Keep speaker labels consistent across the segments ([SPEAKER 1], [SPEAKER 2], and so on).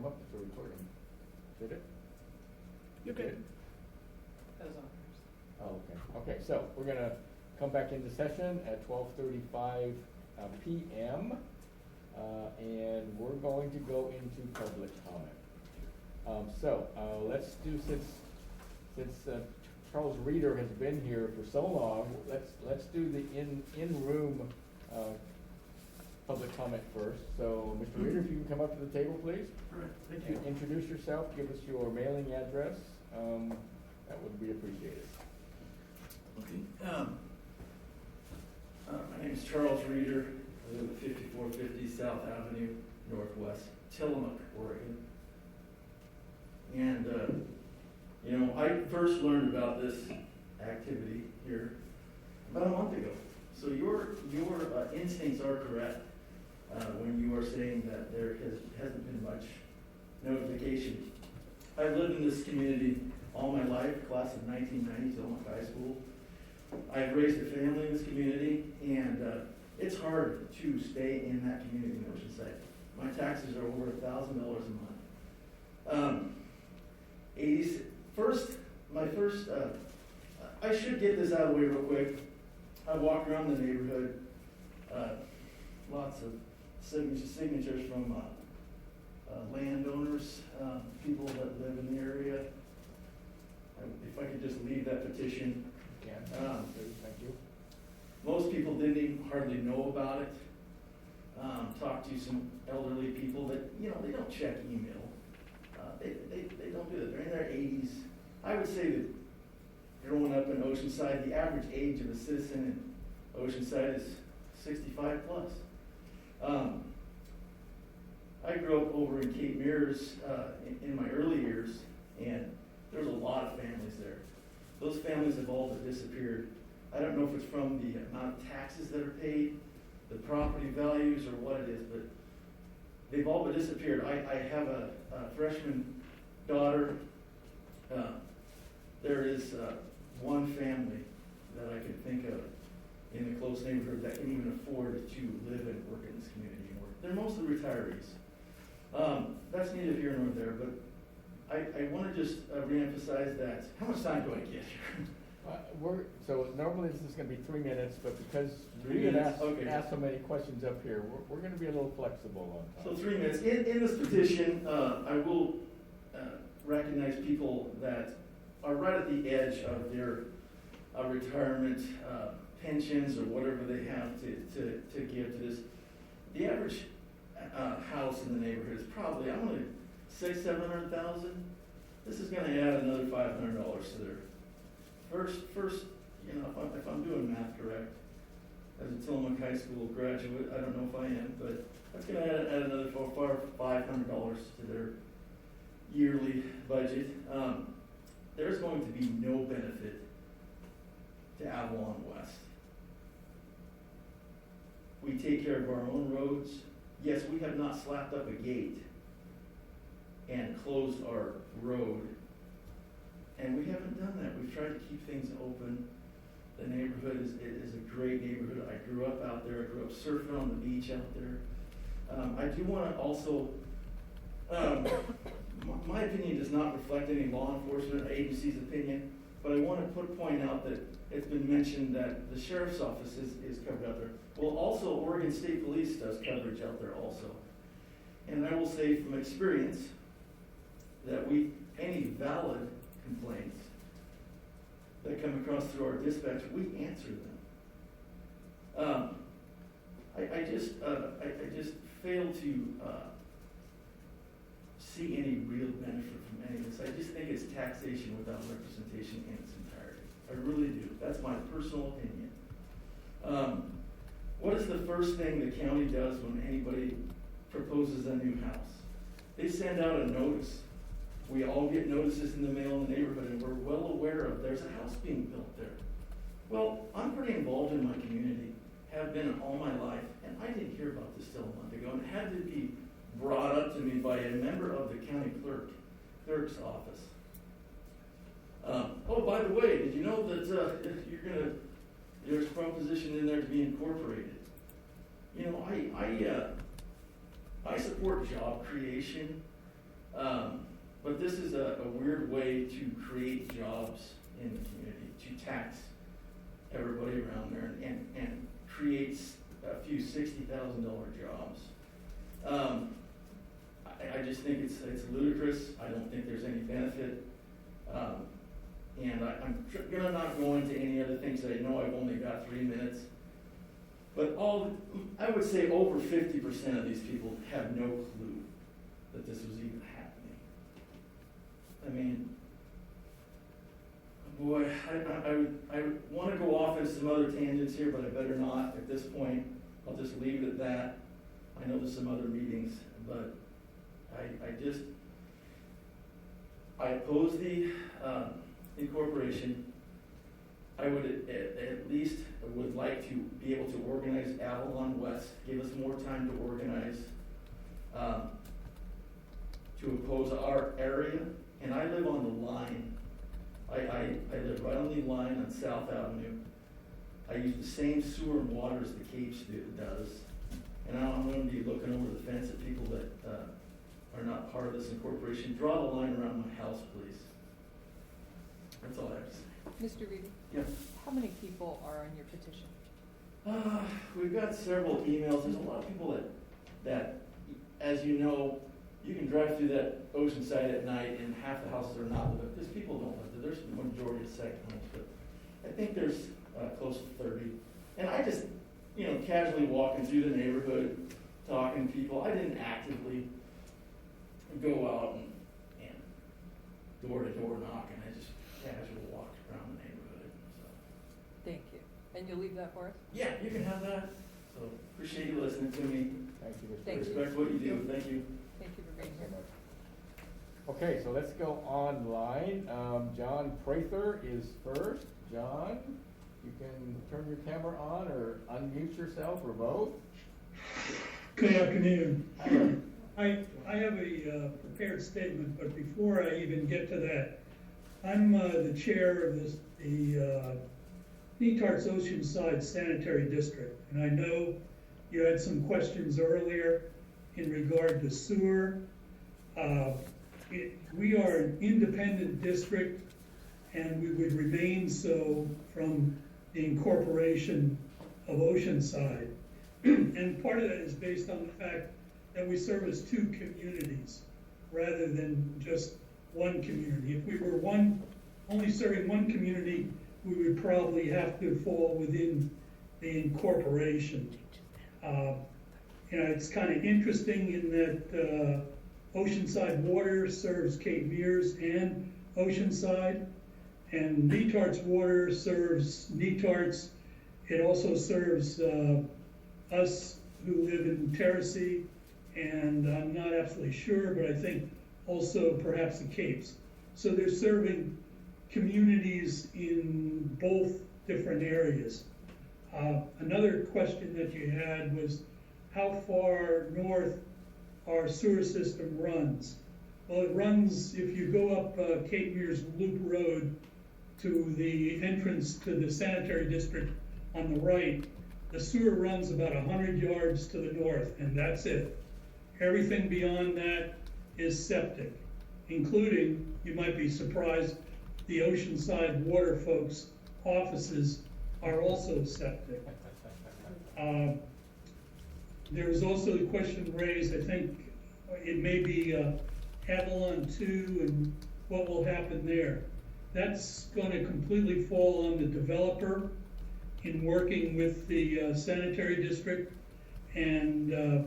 [SPEAKER 1] come up for recording. Did it?
[SPEAKER 2] You're good.
[SPEAKER 3] That was on first.
[SPEAKER 1] Oh, okay. Okay, so we're gonna come back into session at 12:35 PM. And we're going to go into public comment. Let's do, since Charles Reeder has been here for so long, let's do the in-room public comment first. So, Mr. Reeder, if you can come up to the table, please.
[SPEAKER 2] All right, thank
[SPEAKER 1] And
[SPEAKER 2] you.
[SPEAKER 1] introduce yourself, give us your mailing address, that would be appreciated.
[SPEAKER 2] Okay. My name is Charles Reeder. I live at 5450 South Avenue, Northwest, Tillamook, Oregon. And, I first learned about this activity here about a month ago. So your instincts are correct when you are saying that there hasn't been much notification. I've lived in this community all my life, class of 1990, Tillamook High School. I've raised a family in this community, and it's hard to stay in that community in Oceanside. My taxes are over $1,000 a month. I should get this out of the way real quick. I walked around the neighborhood, lots of signatures from landowners, people that live in the area. If I could just leave that petition.
[SPEAKER 1] Thank you.
[SPEAKER 2] Most people didn't even hardly know about it. Talked to some elderly people that, they don't check email. They don't do that. They're in their 80s. I would say that growing up in Oceanside, the average age of a citizen in Oceanside is 65 plus. I grew up over in Cape Mears in my early years, and there's a lot of families there. Those families have all but disappeared. I don't know if it's from the amount of taxes that are paid, the property values, or what it is, but they've all but disappeared. I have a freshman daughter. There is one family that I can think of in the close neighborhood that can even afford to live and work in this community anymore. They're mostly retirees. That's neither here nor there, but I want to just reemphasize that. How much time do I get here?
[SPEAKER 1] So normally this is gonna be 3 minutes, but because
[SPEAKER 2] 3
[SPEAKER 1] we had
[SPEAKER 2] minutes? Okay.
[SPEAKER 1] asked so many questions up here, we're gonna be a little flexible on
[SPEAKER 2] So
[SPEAKER 1] time.
[SPEAKER 2] 3 minutes. In this petition, I will recognize people that are right at the edge of their retirement pensions or whatever they have to give to this. The average house in the neighborhood is probably, I'm going to say $700,000. This is going to add another $500 to their first. If I'm doing math correct, as a Tillamook High School graduate, I don't know if I am, but that's going to add another $500 to their yearly budget. There's going to be no benefit to Avalon West. We take care of our own roads. Yes, we have not slapped up a gate and closed our road, and we haven't done that. We've tried to keep things open. The neighborhood is a great neighborhood. I grew up out there. I grew up surfing on the beach out there. I do want to also, my opinion does not reflect any law enforcement agency's opinion, but I want to point out that it's been mentioned that the sheriff's office is covered out there. Well, also Oregon State Police does coverage out there also. And I will say from experience that any valid complaints that come across through our dispatch, we answer them. I just fail to see any real benefit from any of this. I just think it's taxation without representation in its entirety. I really do. That's my personal opinion. What is the first thing the county does when anybody proposes a new house? They send out a notice. We all get notices in the mail in the neighborhood, and we're well aware of there's a house being built there. Well, I'm pretty involved in my community, have been all my life, and I didn't hear about this till a month ago, and it had to be brought up to me by a member of the county clerk's office. Oh, by the way, did you know that there's a proposition in there to be incorporated? I support job creation. But this is a weird way to create jobs in the community, to tax everybody around there and creates a few $60,000 jobs. I just think it's ludicrous. I don't think there's any benefit. And I'm gonna not go into any other things that I know I've only got 3 minutes. But I would say over 50% of these people have no clue that this was even happening. I mean, boy, I would want to go off into some other tangents here, but I better not. At this point, I'll just leave it at that. I know there's some other meetings, but I oppose the incorporation. I would at least would like to be able to organize Avalon West, give us more time to organize, to oppose our area. And I live on the line. I live right on the line on South Avenue. I use the same sewer and water as the Capes does. And I'm going to be looking over the fence at people that are not part of this incorporation. Draw the line around my house, please. That's all I have to say.
[SPEAKER 3] Mr. Reedy?
[SPEAKER 2] Yeah.
[SPEAKER 3] How many people are on your petition?
[SPEAKER 2] We've got several emails. There's a lot of people that, as you know, you can drive through that Oceanside at night and half the houses are not lit. Because people don't live there. There's the majority of second homes, but I think there's close to 30. And I just, casually walking through the neighborhood, talking to people. I didn't actively go out and door-to-door knocking. I just casually walked around the neighborhood. So.
[SPEAKER 3] Thank you. And you'll leave that for us?
[SPEAKER 2] Yeah, you can have that. So appreciate you listening to me.
[SPEAKER 1] Thank you, Mr.
[SPEAKER 3] Thank you.
[SPEAKER 2] Respect what you do. Thank you.
[SPEAKER 3] Thank you for being
[SPEAKER 1] Thanks so
[SPEAKER 3] here.
[SPEAKER 1] much. Okay, so let's go online. John Prather is first. John, you can turn your camera on or unmute yourself or both.
[SPEAKER 4] Good afternoon.
[SPEAKER 1] Hi.
[SPEAKER 4] I have a prepared statement, but before I even get to that, I'm the chair of the Netarts Oceanside Sanitary District, and I know you had some questions earlier in regard to sewer. We are an independent district, and we would remain so from the incorporation of Oceanside. And part of that is based on the fact that we service two communities rather than just one community. If we were only serving one community, we would probably have to fall within the incorporation. It's kind of interesting in that Oceanside Water serves Cape Mears and Oceanside, and Netarts Water serves Netarts. It also serves us who live in Terracea, and I'm not absolutely sure, but I think also perhaps the Capes. So they're serving communities in both different areas. Another question that you had was how far north our sewer system runs. Well, it runs, if you go up Cape Mears Loop Road to the entrance to the sanitary district on the right, the sewer runs about 100 yards to the north, and that's it. Everything beyond that is septic, including, you might be surprised, the Oceanside Water folks' offices are also septic. There was also the question raised, I think it may be Avalon 2 and what will happen there. That's going to completely fall on the developer in working with the sanitary district, and a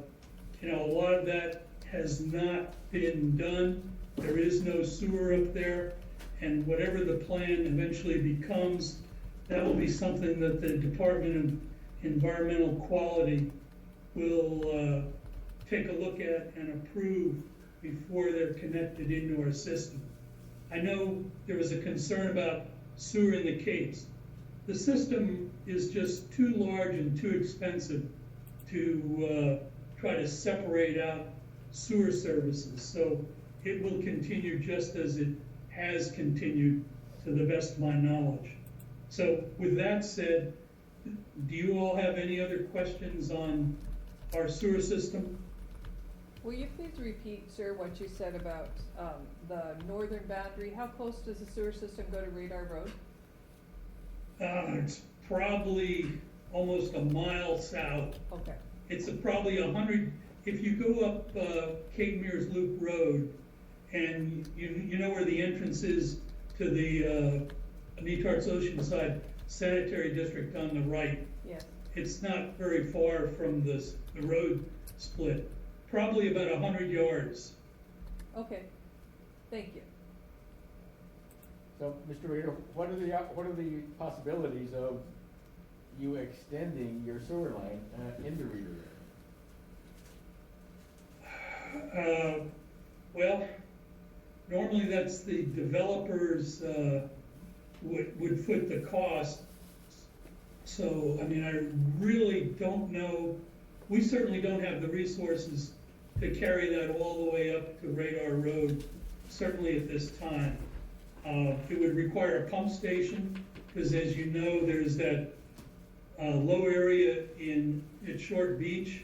[SPEAKER 4] lot of that has not been done. There is no sewer up there, and whatever the plan eventually becomes, that will be something that the Department of Environmental Quality will take a look at and approve before they're connected into our system. I know there was a concern about sewer in the Capes. The system is just too large and too expensive to try to separate out sewer services. So it will continue just as it has continued to the best of my knowledge. So with that said, do you all have any other questions on our sewer system?
[SPEAKER 3] Will you please repeat, sir, what you said about, the northern boundary? How close does the sewer system go to Radar Road?
[SPEAKER 4] It's probably almost a mile south.
[SPEAKER 3] Okay,
[SPEAKER 4] It's probably 100, if you go up Cape Mears Loop Road, and you know where the entrance is to the Netarts Oceanside Sanitary District on the right.
[SPEAKER 3] yes,
[SPEAKER 4] It's not very far from the road split, probably about 100 yards.
[SPEAKER 3] okay, thank you.
[SPEAKER 1] So, Mr. Reader, what are the possibilities of you extending your sewer line into Reader area?
[SPEAKER 4] Well, normally that's the developers would foot the cost. So, I mean, I really don't know, we certainly don't have the resources to carry that all the way up to Radar Road, certainly at this time. It would require a pump station, because as you know, there's that low area at Short Beach,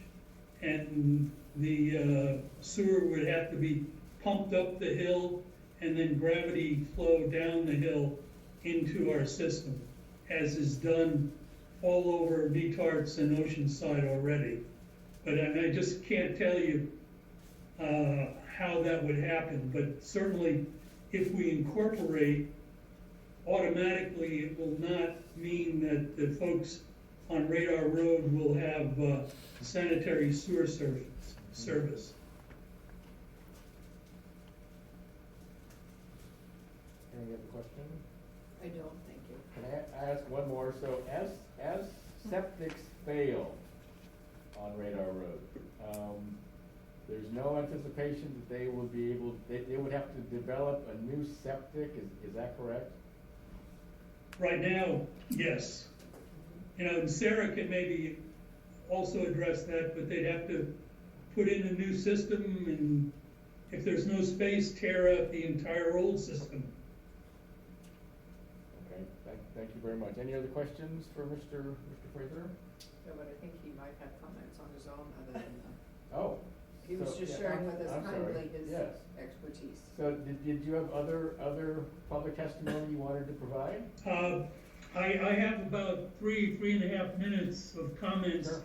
[SPEAKER 4] and the sewer would have to be pumped up the hill and then gravity flow down the hill into our system, as is done all over Netarts and Oceanside already. But I just can't tell you how that would happen, but certainly if we incorporate, automatically it will not mean that the folks on Radar Road will have sanitary sewer service.
[SPEAKER 1] Any other question?
[SPEAKER 5] I don't, thank you.
[SPEAKER 1] Can I ask one more? So as septics fail on Radar Road, there's no anticipation that they will be able, they would have to develop a new septic, is that correct?
[SPEAKER 4] Right now, yes. You know, and Sarah can maybe also address that, but they'd have to put in a new system, and if there's no space, tear out the entire old system.
[SPEAKER 1] Okay, thank you very much. Any other questions for Mr. Fraser?
[SPEAKER 5] No, but I think he might have comments on his own other than,
[SPEAKER 1] Oh.
[SPEAKER 5] he was
[SPEAKER 1] so-
[SPEAKER 5] just
[SPEAKER 1] yeah,
[SPEAKER 5] sharing with us
[SPEAKER 1] I'm sorry.
[SPEAKER 5] kindly his
[SPEAKER 1] Yes.
[SPEAKER 5] expertise.
[SPEAKER 1] So did you have other public testimony you wanted to provide?
[SPEAKER 4] I have about three and a half minutes of comments.
[SPEAKER 1] Sure.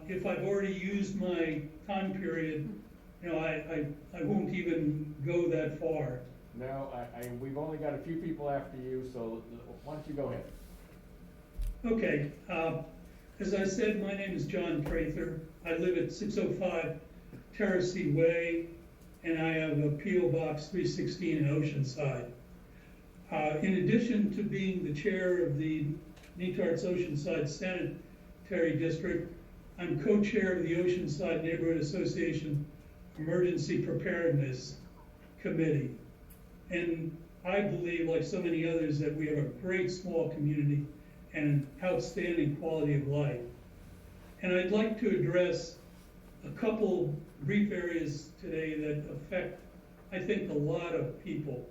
[SPEAKER 4] If I've already used my time period, you know, I won't even go that far.
[SPEAKER 1] No, we've only got a few people after you, so why don't you go ahead?
[SPEAKER 4] Okay, as I said, my name is John Prather. I live at 605 Terracey Way, and I have a P.O. Box 316 in Oceanside. In addition to being the chair of the Netarts Oceanside Sanitary District, I'm co-chair of the Oceanside Neighborhood Association Emergency Preparedness Committee. And I believe, like so many others, that we have a great small community and an outstanding quality of life. And I'd like to address a couple brief areas today that affect, I think, a lot of people.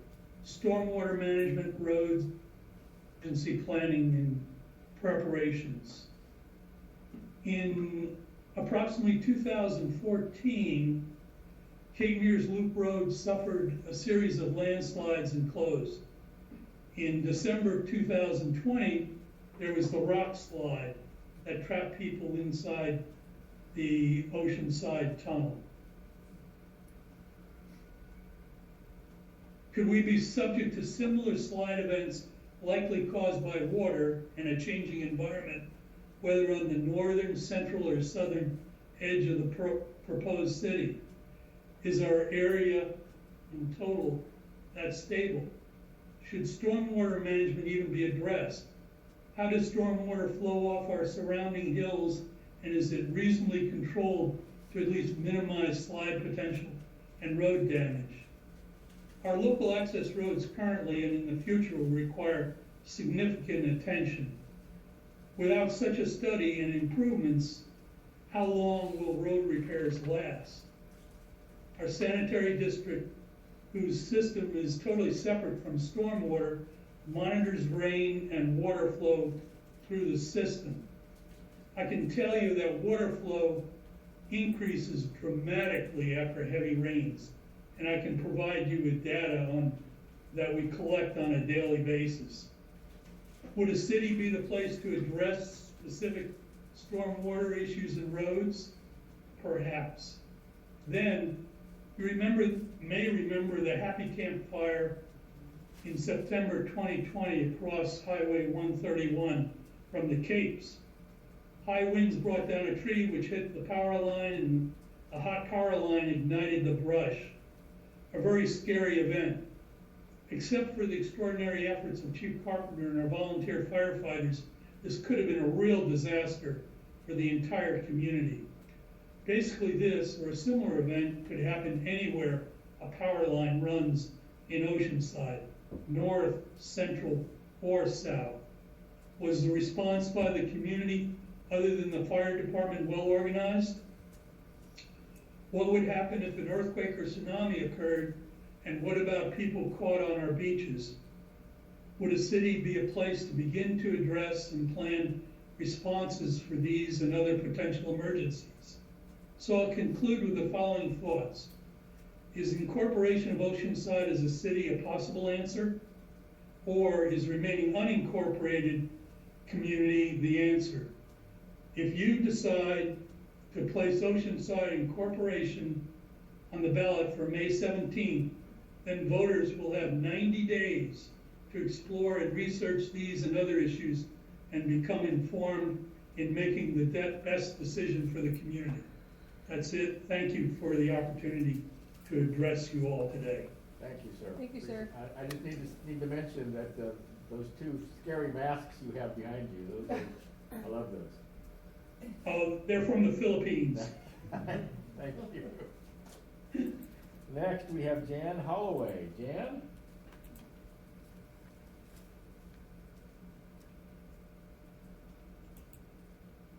[SPEAKER 4] Stormwater management, roads, emergency planning and preparations. In approximately 2014, Cape Mears Loop Road suffered a series of landslides and closed. In December 2020, there was the rock slide that trapped people inside the Oceanside Tunnel. Could we be subject to similar slide events likely caused by water and a changing environment, whether on the northern, central, or southern edge of the proposed city? Is our area in total that stable? Should stormwater management even be addressed? How does stormwater flow off our surrounding hills, and is it reasonably controlled to at least minimize slide potential and road damage? Our local access roads currently and in the future will require significant attention. Without such a study and improvements, how long will road repairs last? Our sanitary district, whose system is totally separate from stormwater, monitors rain and water flow through the system. I can tell you that water flow increases dramatically after heavy rains. And I can provide you with data that we collect on a daily basis. Would a city be the place to address specific stormwater issues and roads? Perhaps. Then, you may remember the Happy Camp fire in September 2020 across Highway 131 from the Capes. High winds brought down a tree which hit the power line, and a hot power line ignited the brush. A very scary event. Except for the extraordinary efforts of Chief Carpenter and our volunteer firefighters, this could have been a real disaster for the entire community. Basically this, or a similar event, could happen anywhere a power line runs in Oceanside, north, central, or south. Was the response by the community, other than the fire department, well organized? What would happen if an earthquake or tsunami occurred, and what about people caught on our beaches? Would a city be a place to begin to address and plan responses for these and other potential emergencies? So I'll conclude with the following thoughts. Is incorporation of Oceanside as a city a possible answer? Or is remaining unincorporated community the answer? If you decide to place Oceanside incorporation on the ballot for May 17th, then voters will have 90 days to explore and research these and other issues and become informed in making the best decision for the community. That's it. Thank you for the opportunity to address you all today.
[SPEAKER 1] Thank you, sir.
[SPEAKER 3] Thank you, sir.
[SPEAKER 1] I just need to mention that those two scary masks you have behind you, those are, I love those.
[SPEAKER 4] They're from the Philippines.
[SPEAKER 1] Thank you. Next, we have Jan Holloway. Jan?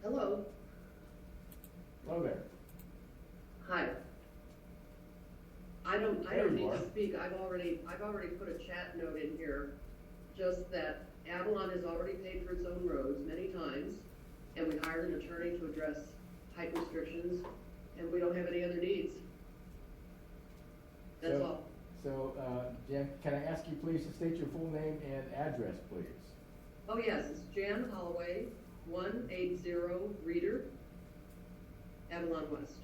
[SPEAKER 6] Hello.
[SPEAKER 1] Hello there.
[SPEAKER 6] Hi. I don't
[SPEAKER 1] There you
[SPEAKER 6] need
[SPEAKER 1] are.
[SPEAKER 6] to speak. I've already put a chat note in here, just that Avalon has already paid for its own roads many times, and we hired an attorney to address height restrictions, and we don't have any other needs. That's
[SPEAKER 1] So-
[SPEAKER 6] all.
[SPEAKER 1] So, Jan, can I ask you please to state your full name and address, please?
[SPEAKER 6] Oh, yes, it's Jan Holloway, 180 Reader, Avalon West.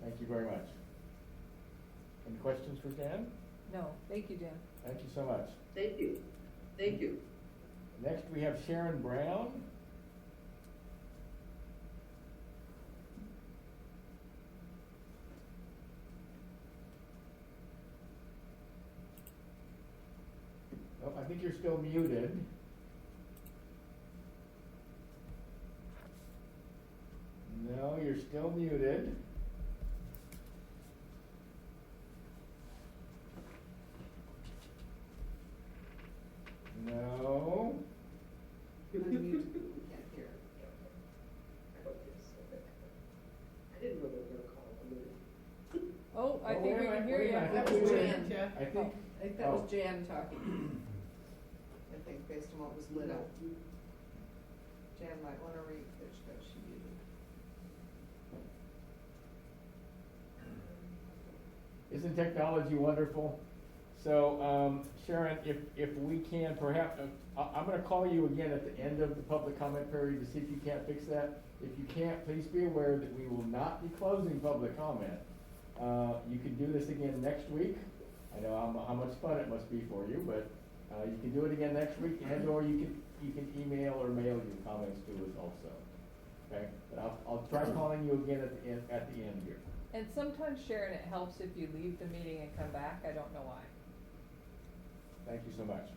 [SPEAKER 1] Thank you very much. Any questions for Jan?
[SPEAKER 3] No, thank you, Dan.
[SPEAKER 1] Thank you so much.
[SPEAKER 6] Thank you. Thank you.
[SPEAKER 1] Next, we have Sharon Brown. Oh, I think you're still muted. No, you're still muted. No.
[SPEAKER 5] Unmute, we can't hear.
[SPEAKER 6] I didn't know they were gonna call it a meeting.
[SPEAKER 3] Oh, I
[SPEAKER 1] Oh,
[SPEAKER 3] think we
[SPEAKER 1] wait a
[SPEAKER 3] can
[SPEAKER 1] minute,
[SPEAKER 3] hear
[SPEAKER 1] wait a
[SPEAKER 3] you.
[SPEAKER 1] minute.
[SPEAKER 5] That
[SPEAKER 1] think
[SPEAKER 5] was
[SPEAKER 1] we were-
[SPEAKER 5] Jan, Jeff.
[SPEAKER 1] I think,
[SPEAKER 5] I think that
[SPEAKER 1] oh.
[SPEAKER 5] was Jan talking. I think based on what was lit up. Jan might wanna there's no, she muted.
[SPEAKER 1] Isn't technology wonderful? So, Sharon, if we can perhaps, I'm gonna call you again at the end of the public comment period to see if you can't fix that. If you can't, please be aware that we will not be closing public comment. You can do this again next week. I know how much fun it must be for you, but, you can do it again next week, and or you can email or mail your comments to us also. Okay, but I'll try calling you again at the end here.
[SPEAKER 3] And sometimes, Sharon, it helps if you leave the meeting and come back. I don't know why.
[SPEAKER 1] Thank you so much.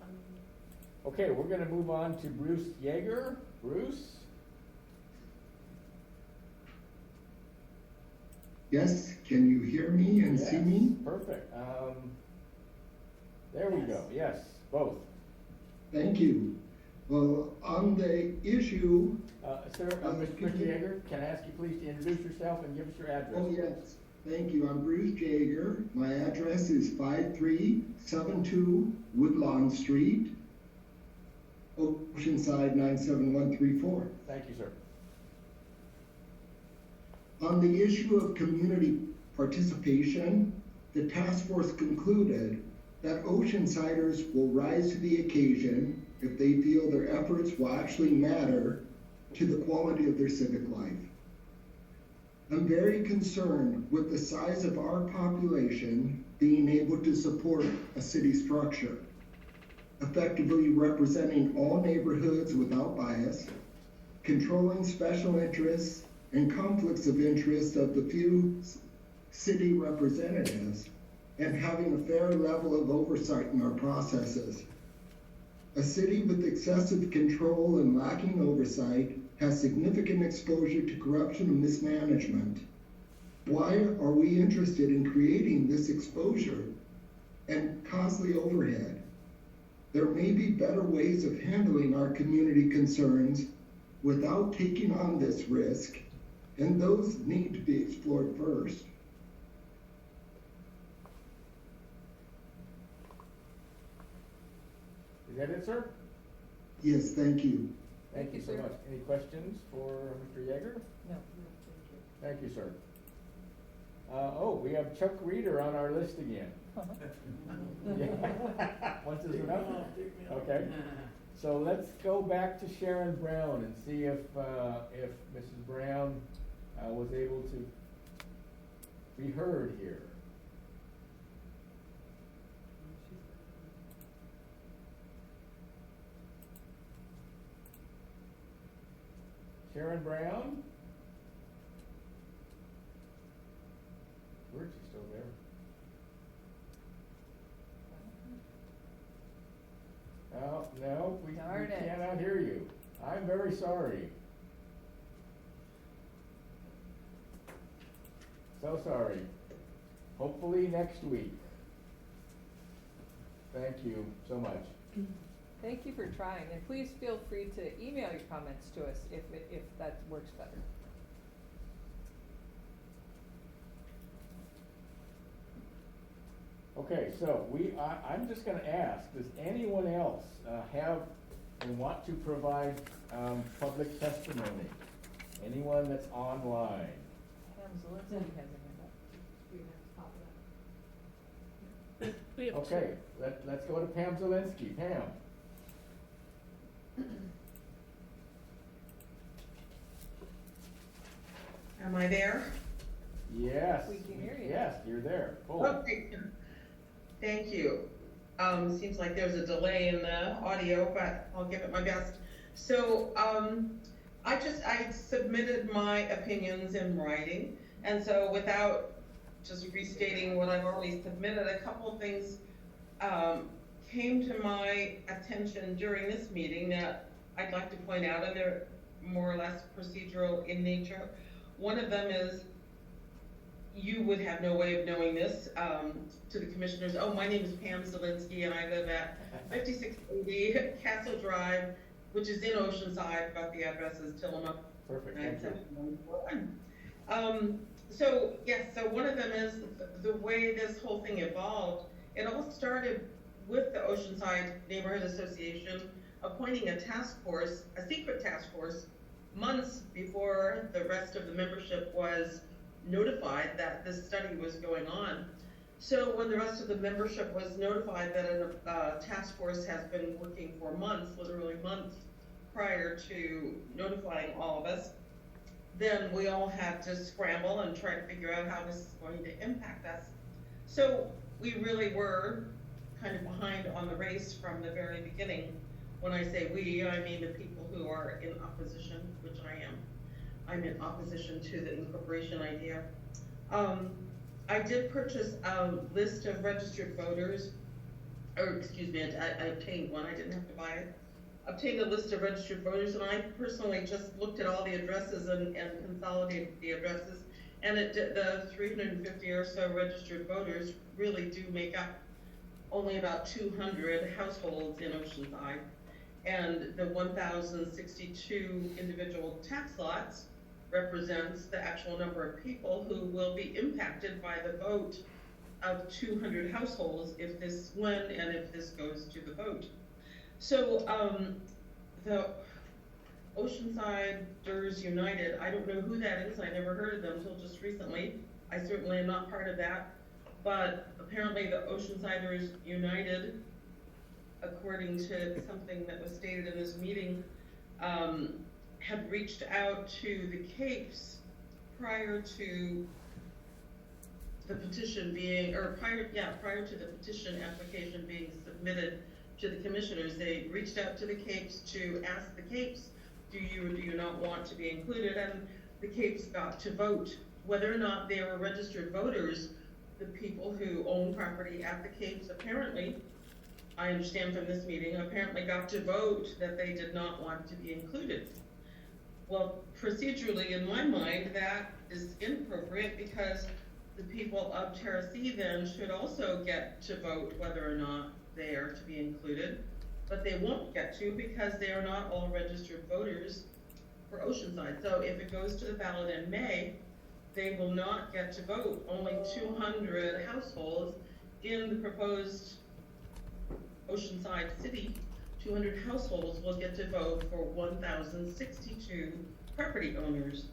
[SPEAKER 1] Okay, we're gonna move on to Bruce Yeager. Bruce?
[SPEAKER 7] Yes, can you hear me and see me?
[SPEAKER 1] Yes, perfect. There we go. Yes, both.
[SPEAKER 7] Thank you. Well, on the issue,
[SPEAKER 1] Sir, Mr. Yeager, can I ask you please to introduce yourself and give us your address?
[SPEAKER 7] oh yes, thank you. I'm Bruce Jaeger. My address is 5372 Woodlawn Street, Oceanside 97134.
[SPEAKER 1] Thank you, sir.
[SPEAKER 7] On the issue of community participation, the task force concluded that Oceansiders will rise to the occasion if they feel their efforts will actually matter to the quality of their civic life. I'm very concerned with the size of our population being able to support a city structure, effectively representing all neighborhoods without bias, controlling special interests and conflicts of interest of the few city representatives, and having a fair level of oversight in our processes. A city with excessive control and lacking oversight has significant exposure to corruption and mismanagement. Why are we interested in creating this exposure and costly overhead? There may be better ways of handling our community concerns without taking on this risk, and those need to be explored first.
[SPEAKER 1] Is that it, sir?
[SPEAKER 7] Yes, thank you.
[SPEAKER 1] Thank you so
[SPEAKER 3] sir.
[SPEAKER 1] much. Any questions for Mr. Yeager?
[SPEAKER 3] No.
[SPEAKER 1] Thank you, sir. We have Chuck Reeder on our list again. Yeah. Once is enough? Okay. So let's go back to Sharon Brown and see if Mrs. Brown was able to be heard here. Sharon Brown? Where's she still there? No, we
[SPEAKER 3] Darn it.
[SPEAKER 1] cannot hear you. I'm very sorry. So sorry. Hopefully next week. Thank you so much.
[SPEAKER 3] Thank you for trying, and please feel free to email your comments to us if that works better.
[SPEAKER 1] Okay, so I'm just gonna ask, does anyone else have and want to provide public testimony? Anyone that's online?
[SPEAKER 3] Pam Zielinski has a hand up.
[SPEAKER 1] Okay, let's go to Pam Zielinski. Pam?
[SPEAKER 8] Am I there?
[SPEAKER 1] Yes.
[SPEAKER 3] We can hear you.
[SPEAKER 1] Yes, you're there. Cool.
[SPEAKER 8] Okay, thank you. Seems like there's a delay in the audio, but I'll give it my best. So, I submitted my opinions in writing, and so without just restating what I've already submitted, a couple of things came to my attention during this meeting that I'd like to point out, and they're more or less procedural in nature. One of them is, you would have no way of knowing this, to the commissioners. Oh, my name is Pam Zielinski, and I live at 5680 Castle Drive, which is in Oceanside, but the address is Tillamook.
[SPEAKER 1] Perfect, thank you.
[SPEAKER 8] So one of them is the way this whole thing evolved. It all started with the Oceanside Neighborhood Association appointing a task force, a secret task force, months before the rest of the membership was notified that this study was going on. So when the rest of the membership was notified that a task force has been working for months, literally months prior to notifying all of us, then we all had to scramble and try to figure out how this is going to impact us. So we really were kind of behind on the race from the very beginning. When I say we, I mean the people who are in opposition, which I am. I'm in opposition to the incorporation idea. I did purchase a list of registered voters, or excuse me, I obtained one, I didn't have to buy it. Obtained a list of registered voters, and I personally just looked at all the addresses and consolidated the addresses, and the 350 or so registered voters really do make up only about 200 households in Oceanside, and the 1,062 individual tax lots represents the actual number of people who will be impacted by the vote of 200 households if this goes to the vote. So Oceansiders United, I don't know who that is, I never heard of them until just recently. I certainly am not part of that, but apparently the Oceansiders United, according to something that was stated in this meeting, had reached out to the Capes prior to the petition being, prior to the petition application being submitted to the commissioners. They reached out to the Capes to ask the Capes, do you or do you not want to be included? And the Capes got to vote. Whether or not they were registered voters, the people who own property at the Capes apparently, I understand from this meeting, apparently got to vote that they did not want to be included. Well, procedurally, in my mind, that is inappropriate because the people of Terracea then should also get to vote whether or not they are to be included, but they won't get to because they are not all registered voters for Oceanside. So if it goes to the ballot in May, they will not get to vote. Only 200 households in the proposed Oceanside city, 200 households will get to vote for 1,062 property owners.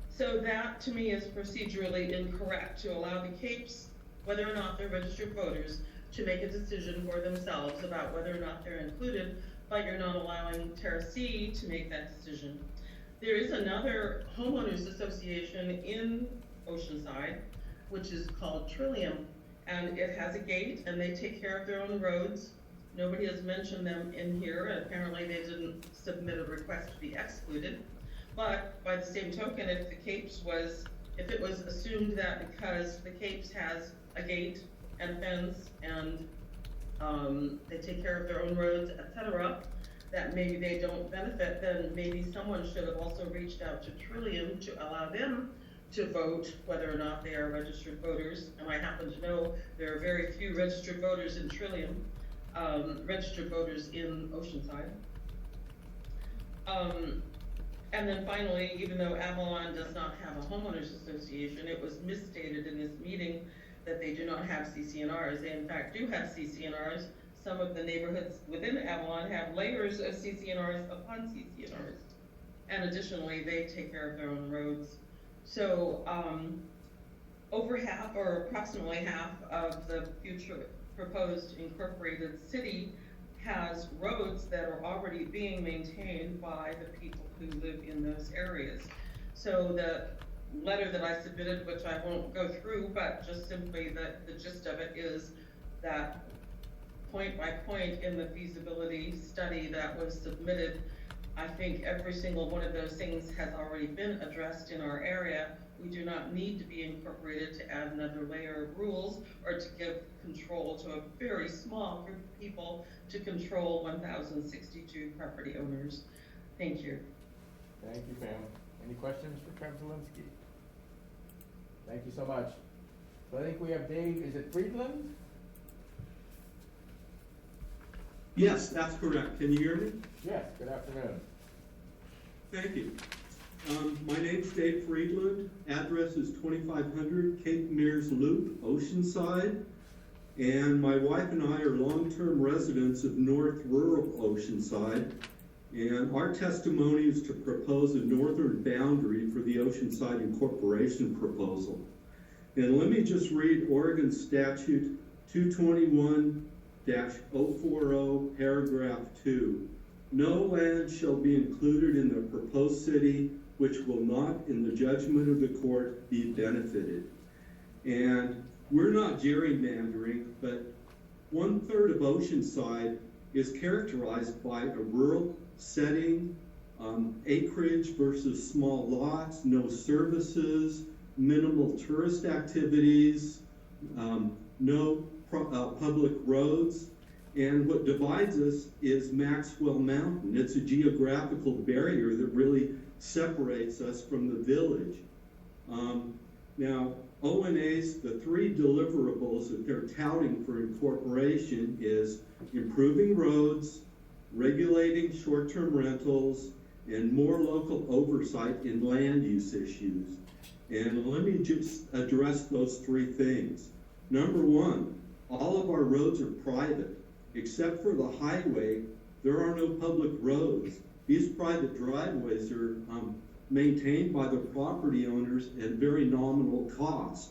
[SPEAKER 8] So that to me is procedurally incorrect, to allow the Capes, whether or not they're registered voters, to make a decision for themselves about whether or not they're included, but you're not allowing Terracea to make that decision. There is another homeowners association in Oceanside, which is called Trillium, and it has a gate and they take care of their own roads. Nobody has mentioned them in here, and apparently they didn't submit a request to be excluded. But by the same token, if it was assumed that because the Capes has a gate and fence and they take care of their own roads, etc., that maybe they don't benefit, then maybe someone should have also reached out to Trillium to allow them to vote whether or not they are registered voters. And I happen to know there are very few registered voters in Trillium, registered voters in Oceanside. And then finally, even though Avalon does not have a homeowners association, it was misstated in this meeting that they do not have CC&Rs. They in fact do have CC&Rs. Some of the neighborhoods within Avalon have layers of CC&Rs upon CC&Rs. And additionally, they take care of their own roads. So over half, or approximately half, of the future proposed incorporated city has roads that are already being maintained by the people who live in those areas. So the letter that I submitted, which I won't go through, but just simply the gist of it is that point by point in the feasibility study that was submitted, I think every single one of those things has already been addressed in our area. We do not need to be incorporated to add another layer of rules or to give control to a very small group of people to control 1,062 property owners. Thank you.
[SPEAKER 1] Thank you, Pam. Any questions for Pam Zielinski? Thank you so much. So I think we have Dave, is it Friedland?
[SPEAKER 9] Yes, that's correct. Can you hear me?
[SPEAKER 1] Yes, good afternoon.
[SPEAKER 9] Thank you. My name's Dave Friedland. Address is 2500 Cape Mears Loop, Oceanside. And my wife and I are long-term residents of North Rural Oceanside. And our testimony is to propose a northern boundary for the Oceanside Incorporation proposal. And let me just read Oregon Statute 221-040, paragraph 2. No land shall be included in the proposed city which will not, in the judgment of the court, be benefited. And we're not gerrymandering, but 1/3 of Oceanside is characterized by a rural setting, acreage versus small lots, no services, minimal tourist activities, no public roads. And what divides us is Maxwell Mountain. It's a geographical barrier that really separates us from the village. Now, ONA's, the 3 deliverables that they're touting for incorporation is improving roads, regulating short-term rentals, and more local oversight in land use issues. And let me just address those 3 things. Number 1, all of our roads are private. Except for the highway, there are no public roads. These private driveways are maintained by the property owners at very nominal cost.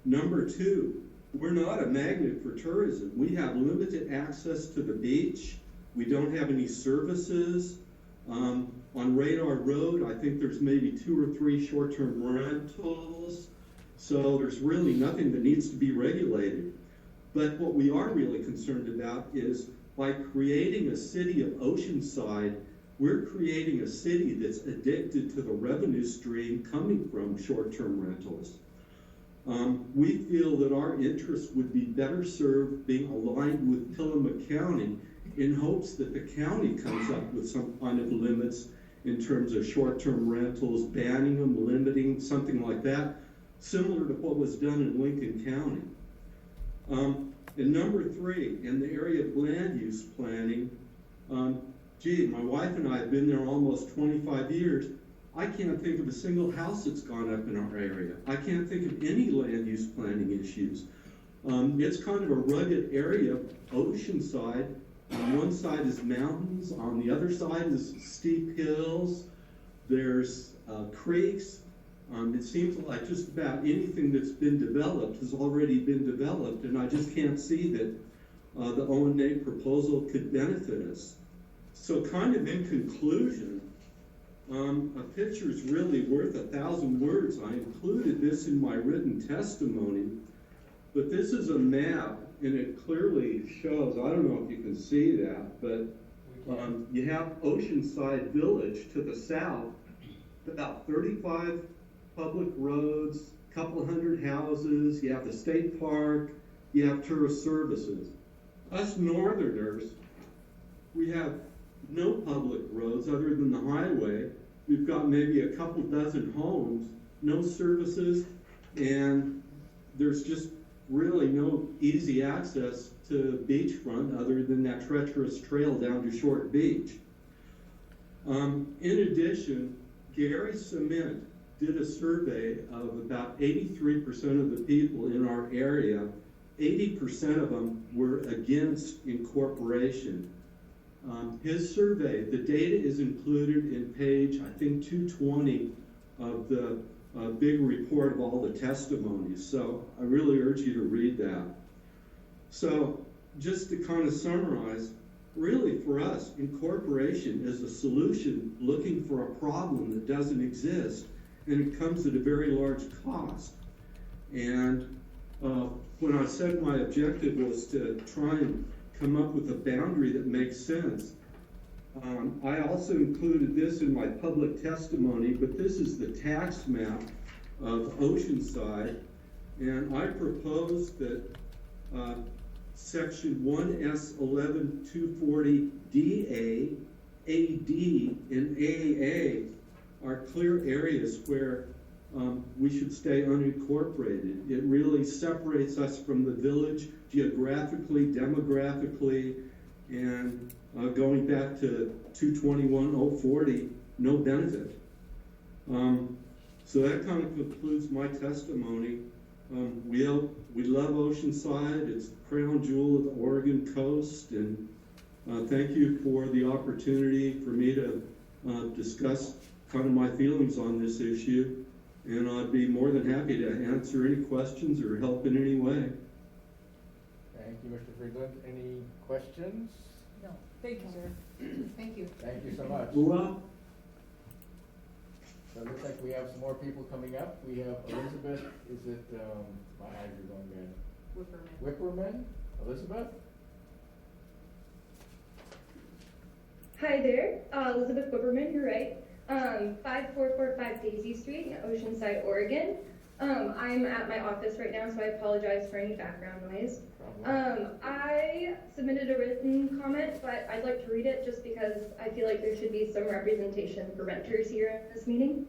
[SPEAKER 9] Number two, we're not a magnet for tourism. We have limited access to the beach. We don't have any services. On Radar Road, I think there's maybe 2 or 3 short-term rentals. So there's really nothing that needs to be regulated. But what we are really concerned about is by creating a city of Oceanside, we're creating a city that's addicted to the revenue stream coming from short-term rentals. We feel that our interests would be better served being aligned with Tillamook County in hopes that the county comes up with some kind of limits in terms of short-term rentals, banning them, limiting, something like that, similar to what was done in Lincoln County. And number 3, in the area of land use planning, my wife and I have been there almost 25 years. I can't think of a single house that's gone up in our area. I can't think of any land use planning issues. It's kind of a rugged area, Oceanside. On one side is mountains, on the other side is steep hills. There's creeks. It seems like just about anything that's been developed has already been developed, and I just can't see that the O&A proposal could benefit us. So kind of in conclusion, a picture is really worth 1,000 words. I included this in my written testimony, but this is a map, and it clearly shows, I don't know if you can see that, but you have Oceanside Village to the south, about 35 public roads, a couple hundred houses, you have the state park, you have tourist services. Us northerners, we have no public roads other than the highway. We've got maybe a couple dozen homes, no services, and there's just really no easy access to beachfront other than that treacherous trail down to Short Beach. In addition, Gary Cement did a survey of about 83% of the people in our area. 80% of them were against incorporation. His survey, the data is included in page, I think, 220 of the big report of all the testimonies. So I really urge you to read that. So just to kind of summarize, really for us, incorporation is a solution looking for a problem that doesn't exist, and it comes at a very large cost. And when I said my objective was to try and come up with a boundary that makes sense, I also included this in my public testimony, but this is the tax map of Oceanside, and I propose that section 1S11240DA, AD, and AA are clear areas where we should stay unincorporated. It really separates us from the village geographically, demographically, and going back to 221-040, no benefit. So that kind of concludes my testimony. We love Oceanside. It's the crown jewel of the Oregon coast, and thank you for the opportunity for me to discuss kind of my feelings on this issue, and I'd be more than happy to answer any questions or help in any way.
[SPEAKER 1] Thank you, Mr. Friedland. Any questions?
[SPEAKER 3] No, thank you, sir.
[SPEAKER 5] Thank you.
[SPEAKER 1] Thank you so much.
[SPEAKER 9] Well,
[SPEAKER 1] So it looks like we have some more people coming up. We have Elizabeth, is it, my eyes are going red. Whipperman? Elizabeth?
[SPEAKER 10] Hi there, Elizabeth Whipperman, you're right. 5445 Daisy Street in Oceanside, Oregon. I'm at my office right now, so I apologize for any background noise. I submitted a written comment, but I'd like to read it just because I feel like there should be some representation for renters here in this meeting.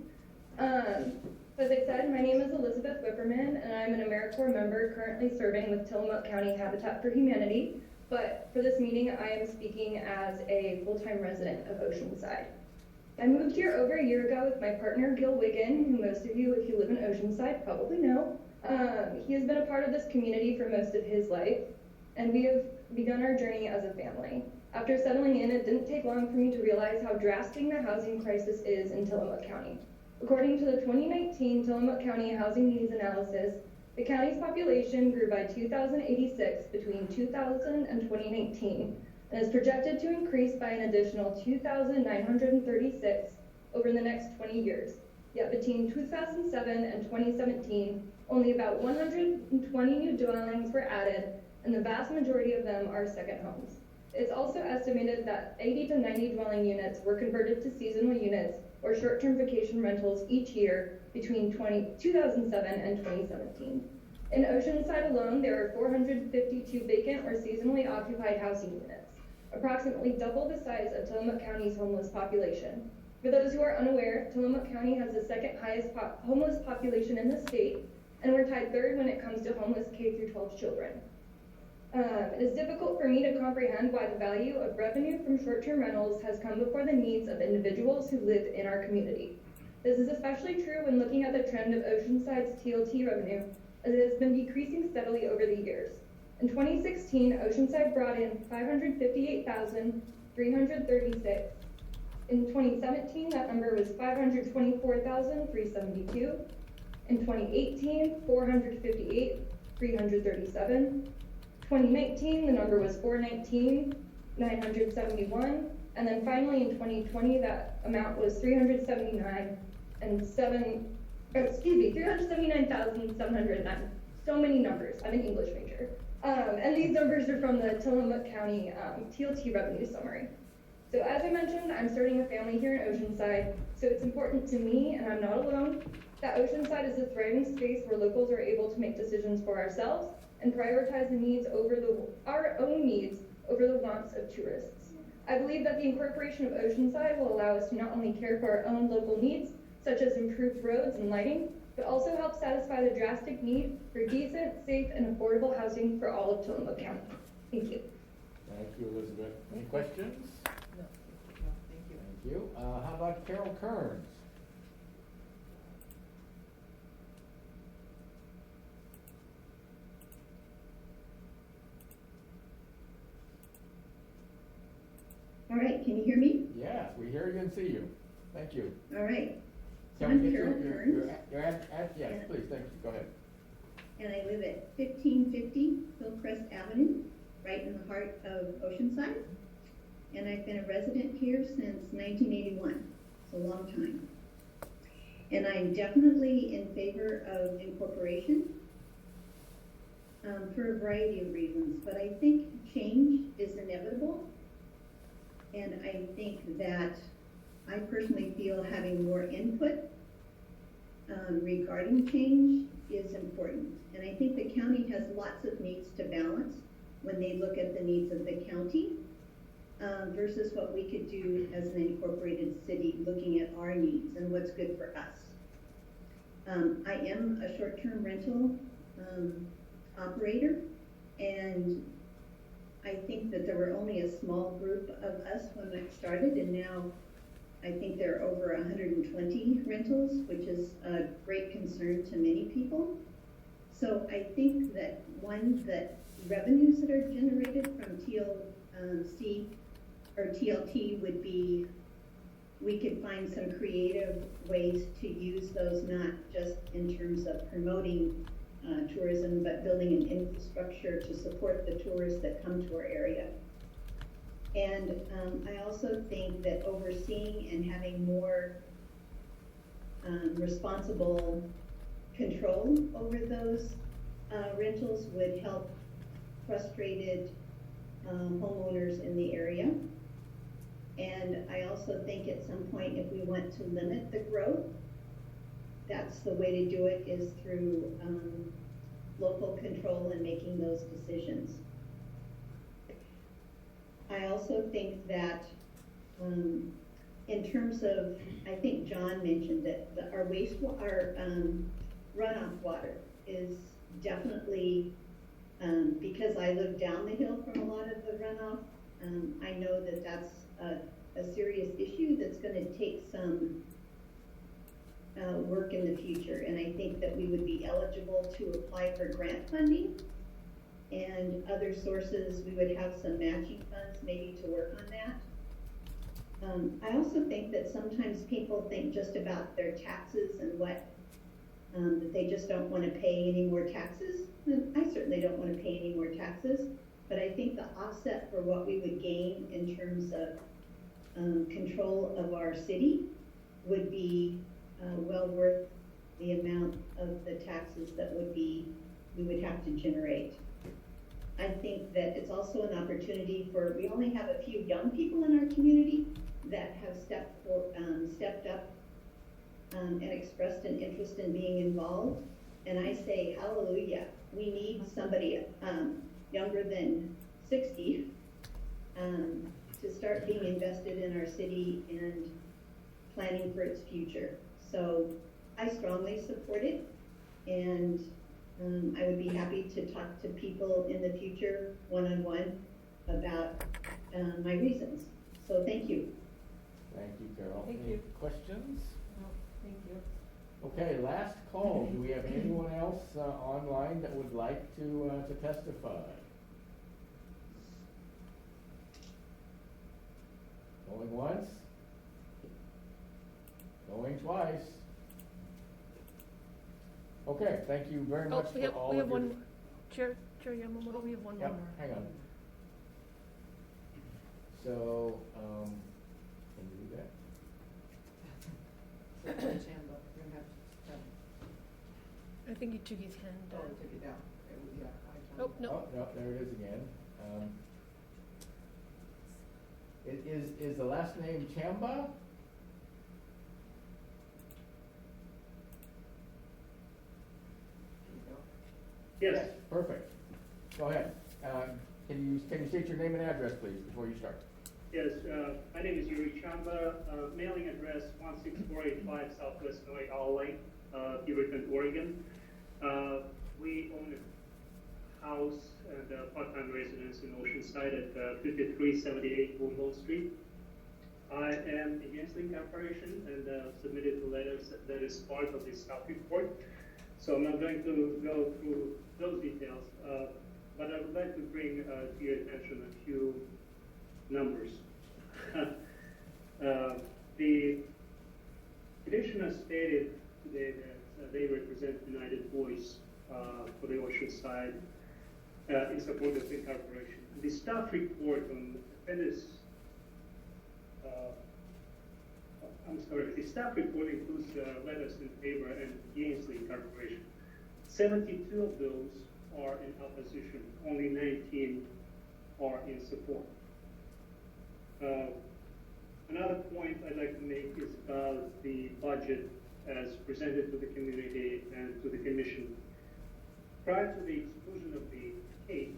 [SPEAKER 10] So as I said, my name is Elizabeth Whipperman, and I'm an AmeriCorps member currently serving with Tillamook County Habitat for Humanity. But for this meeting, I am speaking as a full-time resident of Oceanside. I moved here over a year ago with my partner, Gil Wiggin, who most of you, if you live in Oceanside, probably know. He has been a part of this community for most of his life, and we have begun our journey as a family. After settling in, it didn't take long for me to realize how drastic the housing crisis is in Tillamook County. According to the 2019 Tillamook County Housing Needs Analysis, the county's population grew by 2,086 between 2000 and 2019, and is projected to increase by an additional 2,936 over the next 20 years. Yet between 2007 and 2017, only about 120 new dwellings were added, and the vast majority of them are second homes. It's also estimated that 80 to 90 dwelling units were converted to seasonal units or short-term vacation rentals each year between 2007 and 2017. In Oceanside alone, there are 452 vacant or seasonally occupied housing units, approximately double the size of Tillamook County's homeless population. For those who are unaware, Tillamook County has the second highest homeless population in the state, and we're tied third when it comes to homeless K-12 children. It is difficult for me to comprehend why the value of revenue from short-term rentals has come before the needs of individuals who live in our community. This is especially true when looking at the trend of Oceanside's TLT revenue, as it has been decreasing steadily over the years. In 2016, Oceanside brought in $558,336. In 2017, that number was $524,372. In 2018, $458,337. 2019, the number was $419,971, and then finally in 2020, that amount was $379,709. So many numbers. I'm an English major, and these numbers are from the Tillamook County TLT revenue summary. So as I mentioned, I'm starting a family here in Oceanside, so it's important to me, and I'm not alone, that Oceanside is a thriving space where locals are able to make decisions for ourselves and prioritize the needs our own needs over the wants of tourists. I believe that the incorporation of Oceanside will allow us to not only care for our own local needs, such as improved roads and lighting, but also help satisfy the drastic need for decent, safe, and affordable housing for all of Tillamook County. Thank you.
[SPEAKER 1] Thank you, Elizabeth. Any questions?
[SPEAKER 5] No, thank you.
[SPEAKER 1] Thank you. How about Carol Kearns?
[SPEAKER 11] All right, can you hear me?
[SPEAKER 1] Yes, we hear you and see you. Thank you.
[SPEAKER 11] All right,
[SPEAKER 1] Can we
[SPEAKER 11] I'm
[SPEAKER 1] get
[SPEAKER 11] Carol Kearns.
[SPEAKER 1] yes, please, thank you. Go ahead.
[SPEAKER 11] and I live at 1550 Hillcrest Avenue, right in the heart of Oceanside. And I've been a resident here since 1981, it's a long time. And I'm definitely in favor of incorporation for a variety of reasons, but I think change is inevitable. And I think that I personally feel having more input regarding change is important. And I think the county has lots of needs to balance when they look at the needs of the county versus what we could do as an incorporated city looking at our needs and what's good for us. I am a short-term rental operator, and I think that there were only a small group of us when I started, and now I think there are over 120 rentals, which is a great concern to many people. So I think that that revenues that are generated from TLC or TLT would be, we could find some creative ways to use those, not just in terms of promoting tourism, but building an infrastructure to support the tourists that come to our area. And I also think that overseeing and having more responsible control over those rentals would help frustrated homeowners in the area. And I also think at some point, if we want to limit the growth, that's the way to do it, is through local control and making those decisions. I also think that in terms of, I think John mentioned that our runoff water is definitely, because I live down the hill from a lot of the runoff, I know that that's a serious issue that's going to take some work in the future. And I think that we would be eligible to apply for grant funding and other sources, we would have some matching funds maybe to work on that. I also think that sometimes people think just about their taxes and what, that they just don't want to pay any more taxes. I certainly don't want to pay any more taxes, but I think the offset for what we would gain in terms of control of our city would be well worth the amount of the taxes that we would have to generate. I think that it's also an opportunity for, we only have a few young people in our community that have stepped up and expressed an interest in being involved. And I say, hallelujah, we need somebody younger than 60 to start being invested in our city and planning for its future. So I strongly support it, and I would be happy to talk to people in the future one-on-one about my reasons. So thank you.
[SPEAKER 1] Thank you, Carol.
[SPEAKER 3] Thank
[SPEAKER 1] Any
[SPEAKER 3] you.
[SPEAKER 1] questions?
[SPEAKER 3] No, thank you.
[SPEAKER 1] Okay, last call. Do we have anyone else online that would like to testify? Going once? Going twice? Okay, thank you very much for all of
[SPEAKER 12] we have
[SPEAKER 1] your...
[SPEAKER 12] one, Chair Yamamoto, we have one more.
[SPEAKER 1] Yep, hang on. So, can you do that?
[SPEAKER 12] I think he took his hand
[SPEAKER 5] Oh,
[SPEAKER 12] down.
[SPEAKER 5] take it down. Yeah, I
[SPEAKER 12] Oh, no.
[SPEAKER 1] Oh, no, there it is again. Is the last name Chamba?
[SPEAKER 13] Yes,
[SPEAKER 1] Perfect. Go ahead. Can you state your name and address, please, before you start?
[SPEAKER 13] yes, my name is Yuri Chamba, mailing address 16485 Southwest Noe Lane, Beaverton, Oregon. We own a house and a part-time residence in Oceanside at 5378 Woodlawn Street. I am against the incorporation and submitted the letters that is part of the staff report. So I'm not going to go through those details, but I would like to bring to your attention a few numbers. The petitioner stated today that they represent United Voice for the Oceanside in support of the incorporation. The staff report on appendix, the staff report includes letters in favor and against the incorporation. 72 of those are in opposition, only 19 are in support. Another point I'd like to make is about the budget as presented to the community and to the commission. Prior to the exclusion of the case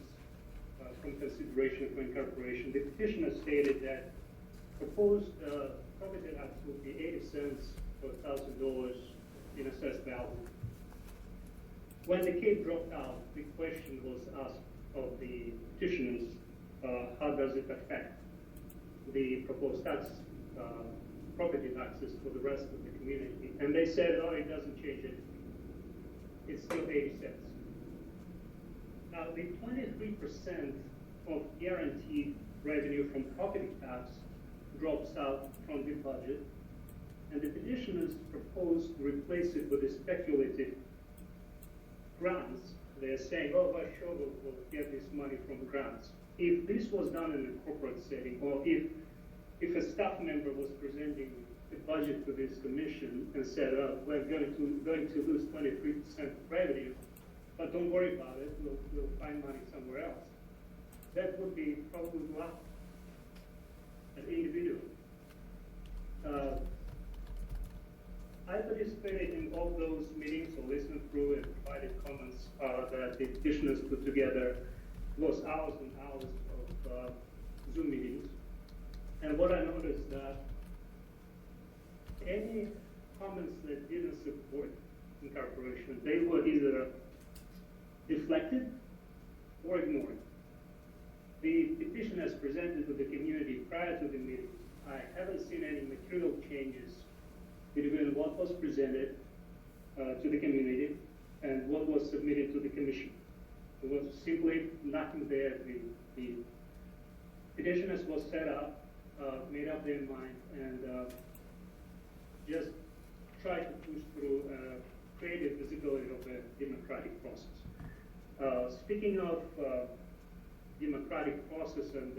[SPEAKER 13] from consideration for incorporation, the petitioner stated that proposed property tax would be 80 cents for $1,000 in assessed value. When the case dropped out, the question was asked of the petitioners, how does it affect the proposed tax, property taxes for the rest of the community? And they said, oh, it doesn't change anything. It's still 80 cents. Now, the 23% of guaranteed revenue from property tax drops out from the budget, and the petitioners propose to replace it with a speculative grants. They're saying, oh, well, sure, we'll get this money from grants. If this was done in a corporate setting, or if a staff member was presenting the budget to this commission and said, oh, we're going to lose 23% revenue, but don't worry about it, we'll find money somewhere else, that would be probably laughed an individual. I participated in all those meetings, or listened through and provided comments that the petitioners put together. It was hours and hours of Zoom meetings. And what I noticed that any comments that didn't support incorporation, they were either deflected or ignored. The petition as presented to the community prior to the meeting, I haven't seen any material changes between what was presented to the community and what was submitted to the commission. It was simply nothing there. The petitioners was set up, made up their mind, and just tried to push through creative visibility of the democratic process. Speaking of democratic process, and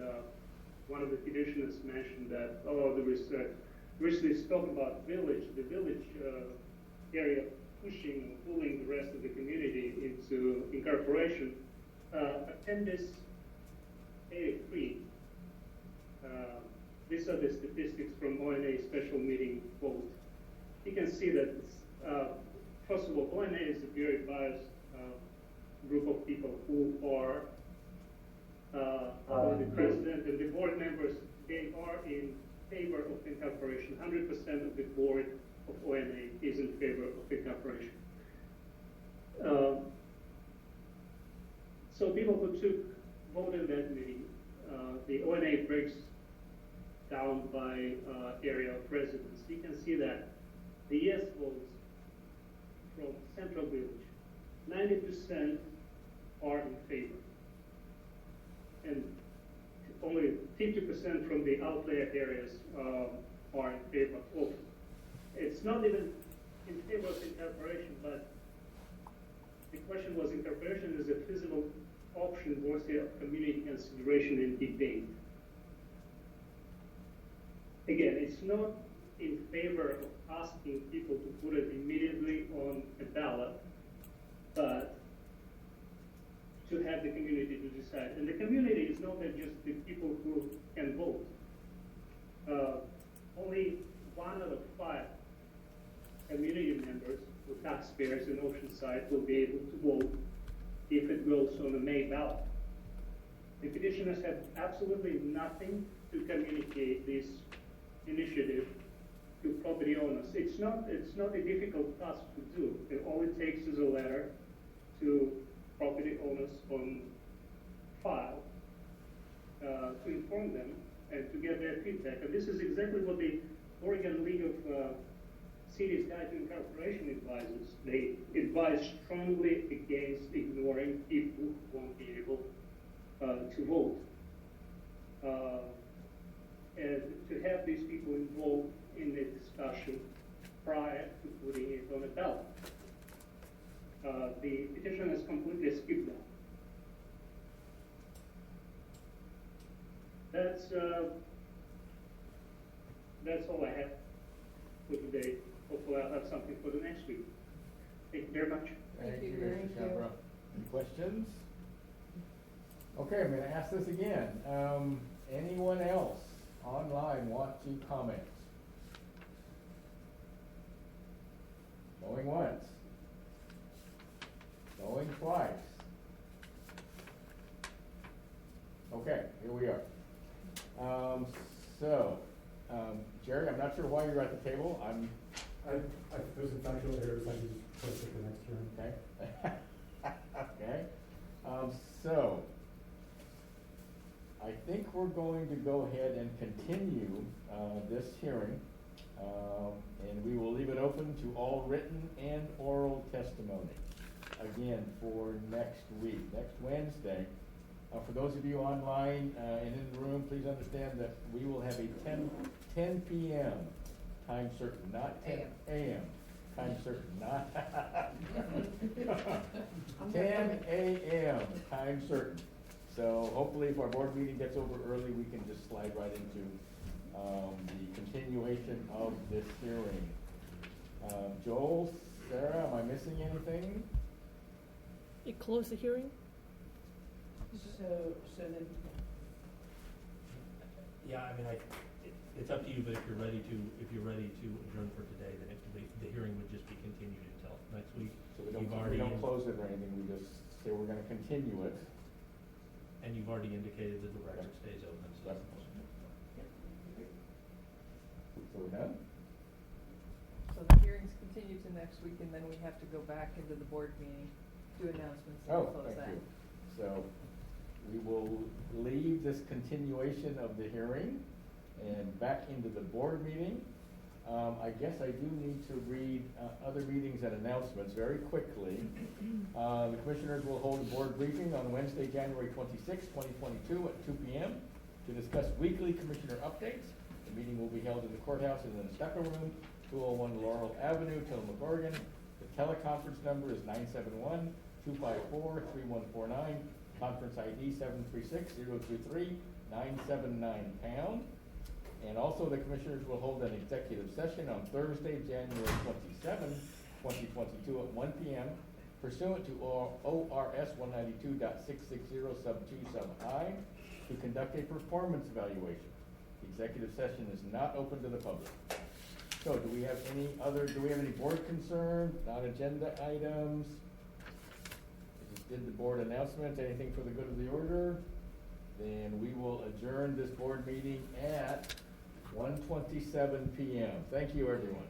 [SPEAKER 13] one of the petitioners mentioned that, there is recently talk about the village area pushing and pulling the rest of the community into incorporation. Appendix 83. These are the statistics from ONA special meeting vote. You can see that, first of all, ONA is a very biased group of people who are the president and the board members. They are in favor of incorporation. 100% of the board of ONA is in favor of incorporation. So people who took vote in that meeting, the ONA breaks down by area of residence. You can see that the yes votes from Central Village, 90% are in favor, and only 50% from the outlier areas are in favor of. It's not even in favor of incorporation, but the question was incorporation is a feasible option worthy of community consideration and debate. Again, it's not in favor of asking people to put it immediately on a ballot, but to have the community to decide. And the community is not just the people who can vote. Only 1 out of 5 community members or taxpayers in Oceanside will be able to vote if it goes on the May ballot. The petitioners have absolutely nothing to communicate this initiative to property owners. It's not a difficult task to do. All it takes is a letter to property owners on file to inform them and to get their feedback. And this is exactly what the Oregon League of Cities Guide to Incorporation advises. They advise strongly against ignoring people who won't be able to vote. And to have these people involved in the discussion prior to putting it on a ballot. The petition has completely skipped that. That's all I have for today. Hopefully I'll have something for the next week. Thank you very much.
[SPEAKER 1] Thank you,
[SPEAKER 3] Thank
[SPEAKER 1] Mr.
[SPEAKER 3] you.
[SPEAKER 1] Cabra. Any questions? Okay, I'm gonna ask this again. Anyone else online want to comment? Going once. Going twice. Okay, here we are. Jerry, I'm not sure why you're at the table.
[SPEAKER 14] There's a factual error, so I can just post it the next turn.
[SPEAKER 1] Okay. So, I think we're going to go ahead and continue this hearing, and we will leave it open to all written and oral testimony, again, for next week, next Wednesday. For those of you online and in the room, please understand that we will have a 10 p.m. time certain, not 10 a.m. time certain, not 10 a.m. time certain. So hopefully if our board meeting gets over early, we can just slide right into the continuation of this hearing. Joel, Sarah, am I missing anything?
[SPEAKER 12] You close the hearing?
[SPEAKER 15] So then, yeah, I mean, it's up to you, but if you're ready to adjourn for today, then the hearing would just be continued until next week.
[SPEAKER 1] So we don't close it or anything, we just say we're gonna continue it.
[SPEAKER 15] And you've already indicated that the record stays open, so.
[SPEAKER 1] Yep. So we're done?
[SPEAKER 3] So the hearing's continued to next week, and then we have to go back into the board meeting, do announcements, and
[SPEAKER 1] Oh,
[SPEAKER 3] close that.
[SPEAKER 1] thank you. So we will leave this continuation of the hearing and back into the board meeting. I guess I do need to read other meetings and announcements very quickly. The commissioners will hold a board briefing on Wednesday, January 26, 2022 at 2 p.m. to discuss weekly commissioner updates. The meeting will be held in the courthouse in the Stepper Room, 201 Laurel Avenue, Tillamook, Oregon. The teleconference number is 971-254-3149, conference ID 736-023-979#. And also, the commissioners will hold an executive session on Thursday, January 27, 2022 at 1 p.m. pursuant to ORS 192.660 sub 2 sub I to conduct a performance evaluation. The executive session is not open to the public. So do we have any board concerns, non-agenda items? I just did the board announcements, anything for the good of the order? Then we will adjourn this board meeting at 1:27 p.m. Thank you, everyone.